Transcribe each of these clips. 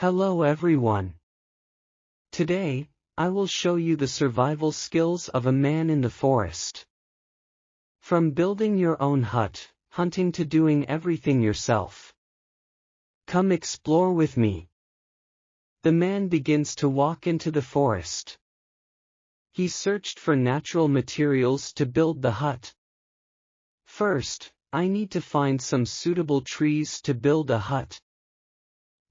Hello everyone. Today, I will show you the survival skills of a man in the forest. From building your own hut, hunting to doing everything yourself. Come explore with me. The man begins to walk into the forest. He searched for natural materials to build the hut. First, I need to find some suitable trees to build a hut.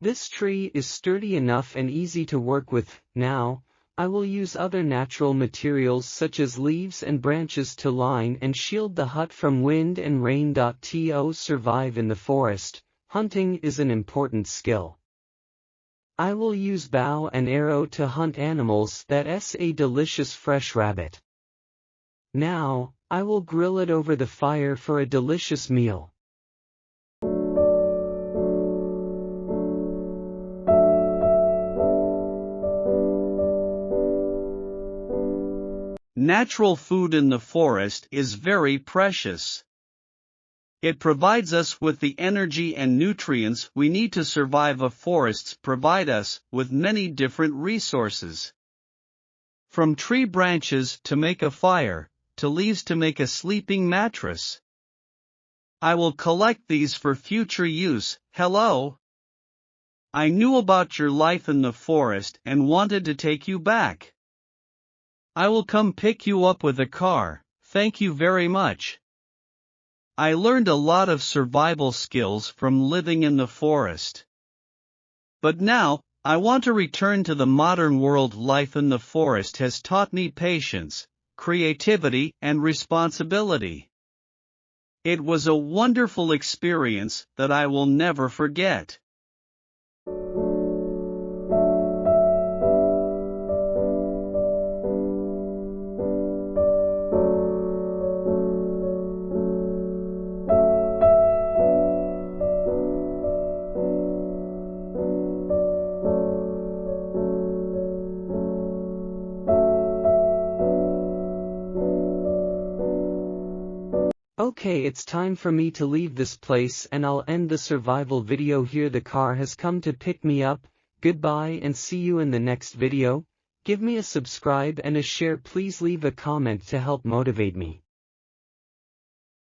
This tree is sturdy enough and easy to work with. Now, I will use other natural materials such as leaves and branches to line and shield the hut from wind and rain. To survive in the forest, hunting is an important skill. I will use bow and arrow to hunt animals. That's a delicious fresh rabbit. Now, I will grill it over the fire for a delicious meal. Natural food in the forest is very precious. It provides us with the energy and nutrients we need to survive. Forests provide us with many different resources. From tree branches to make a fire, to leaves to make a sleeping mattress. I will collect these for future use. Hello. I knew about your life in the forest and wanted to take you back. I will come pick you up with a car. Thank you very much. I learned a lot of survival skills from living in the forest. But now, I want to return to the modern world. Life in the forest has taught me patience, creativity, and responsibility. It was a wonderful experience that I will never forget. Okay, it's time for me to leave this place and I'll end the survival video here. The car has come to pick me up. Goodbye and see you in the next video. Give me a subscribe and a share. Please leave a comment to help motivate me.